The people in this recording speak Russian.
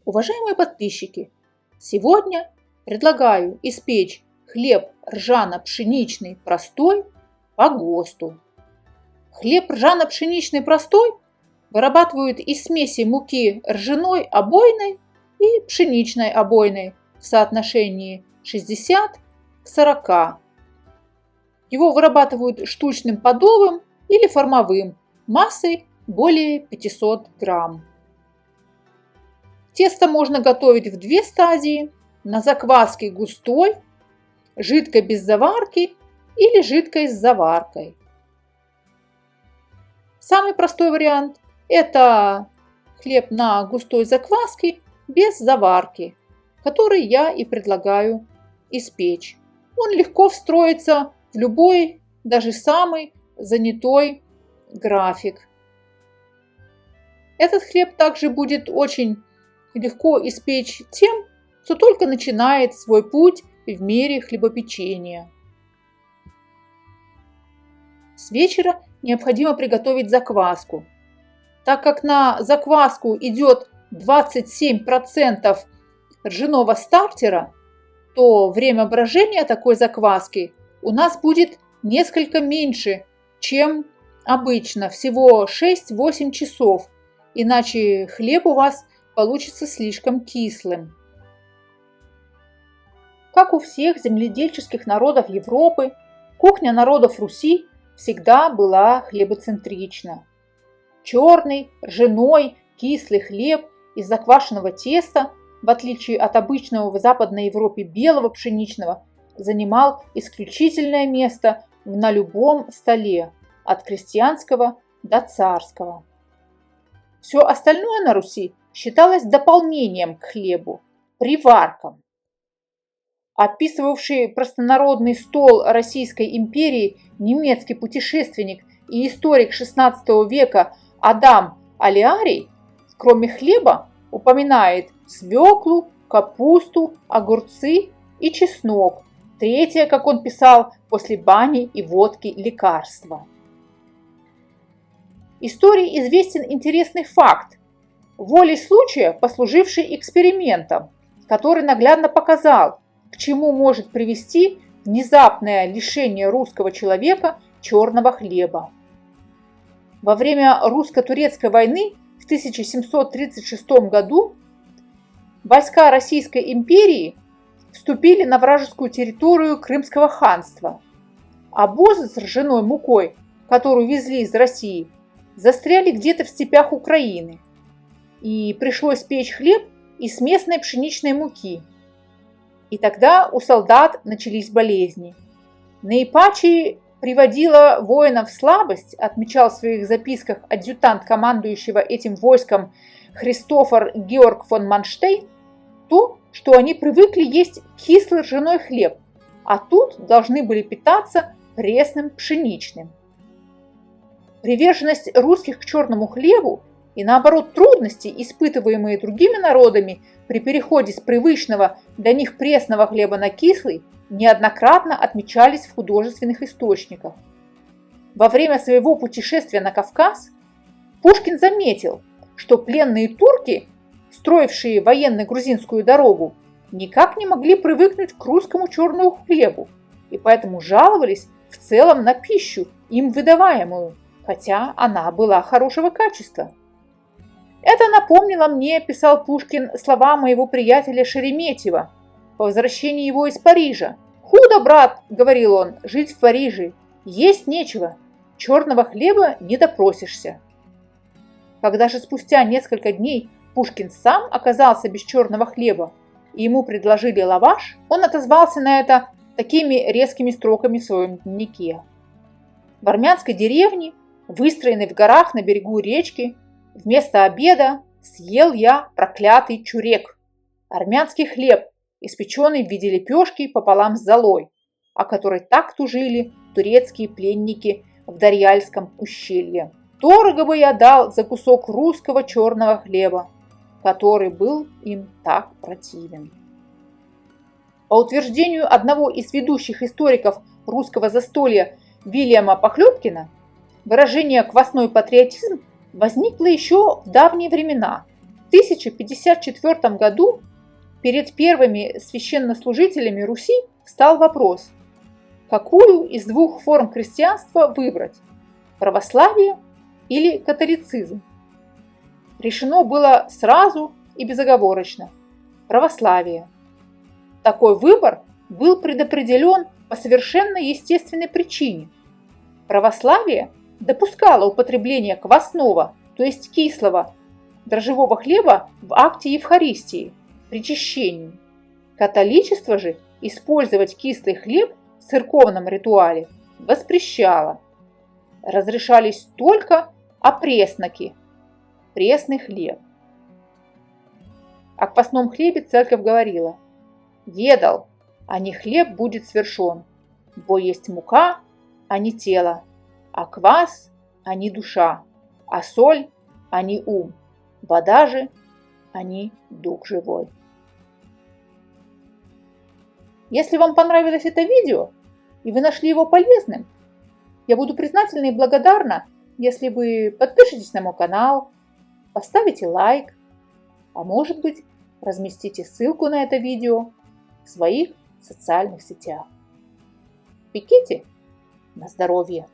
Уважаемые подписчики, сегодня предлагаю испечь хлеб ржано-пшеничный простой по ГОСТу. Хлеб ржано-пшеничный простой вырабатывают из смеси муки ржаной обойной и пшеничной обойной в соотношении 60 к 40. Его вырабатывают штучным подовым или формовым массой более 500 грамм. Тесто можно готовить в две стадии: на закваске густой, жидкой без заварки или жидкой с заваркой. Самый простой вариант – это хлеб на густой закваске без заварки, который я и предлагаю испечь. Он легко встроится в любой, даже самый занятой график. Этот хлеб также будет очень легко испечь тем, кто только начинает свой путь в мире хлебопечения. С вечера необходимо приготовить закваску. Так как на закваску идет 27% ржаного стартера, то время брожения такой закваски у нас будет несколько меньше, чем обычно, всего 6-8 часов, иначе хлеб у вас получится слишком кислым. Как у всех земледельческих народов Европы, кухня народов Руси всегда была хлебоцентрична. Черный, ржаной, кислый хлеб из заквашенного теста, в отличие от обычного в Западной Европе белого пшеничного, занимал исключительное место на любом столе, от крестьянского до царского. Все остальное на Руси считалось дополнением к хлебу, приварком. Описывавший простонародный стол Российской империи немецкий путешественник и историк XVI века Адам Алиарий, кроме хлеба, упоминает свеклу, капусту, огурцы и чеснок. Третье, как он писал, после бани и водки лекарства. Истории известен интересный факт, волей случая послуживший экспериментом, который наглядно показал, к чему может привести внезапное лишение русского человека черного хлеба. Во время русско-турецкой войны в 1736 году войска Российской империи вступили на вражескую территорию Крымского ханства. Обозы с ржаной мукой, которую везли из России, застряли где-то в степях Украины, и пришлось печь хлеб из местной пшеничной муки. И тогда у солдат начались болезни. Наипаче приводила воинов в слабость, отмечал в своих записках адъютант командующего этим войском Христофор Георг фон Манштейн, то, что они привыкли есть кислый ржаной хлеб, а тут должны были питаться пресным пшеничным. Приверженность русских к черному хлебу и, наоборот, трудности, испытываемые другими народами при переходе с привычного для них пресного хлеба на кислый, неоднократно отмечались в художественных источниках. Во время своего путешествия на Кавказ Пушкин заметил, что пленные турки, строившие военно-грузинскую дорогу, никак не могли привыкнуть к русскому черному хлебу и поэтому жаловались в целом на пищу, им выдаваемую, хотя она была хорошего качества. Это напомнило мне, писал Пушкин, слова моего приятеля Шереметьева по возвращении его из Парижа. «Худо, брат, — говорил он, — жить в Париже, есть нечего, черного хлеба не допросишься». Когда же спустя несколько дней Пушкин сам оказался без черного хлеба, и ему предложили лаваш, он отозвался на это такими резкими строками в своем дневнике. В армянской деревне, выстроенной в горах на берегу речки, вместо обеда съел я проклятый чурек, армянский хлеб, испеченный в виде лепешки пополам с золой, о которой так тужили турецкие пленники в Дарьяльском ущелье. Дорого бы я дал за кусок русского черного хлеба, который был им так противен. По утверждению одного из ведущих историков русского застолья Вильяма Похлебкина, выражение «квасной патриотизм» возникло еще в давние времена В 1054 году перед первыми священнослужителями Руси встал вопрос, какую из двух форм христианства выбрать – православие или католицизм. Решено было сразу и безоговорочно – православие. Такой выбор был предопределен по совершенно естественной причине. Православие допускало употребление квасного, то есть кислого, дрожжевого хлеба в акте Евхаристии, причащении. Католичество же использовать кислый хлеб в церковном ритуале воспрещало. Разрешались только опресноки, пресный хлеб. О квасном хлебе церковь говорила: «Ведал, а не хлеб будет свершен, бо есть мука, а не тело, а квас, а не душа, а соль, а не ум, вода же, а не дух живой». Если вам понравилось это видео и вы нашли его полезным, я буду признательна и благодарна, если вы подпишитесь на мой канал, поставите лайк, а может быть, разместите ссылку на это видео в своих социальных сетях. Пеките на здоровье!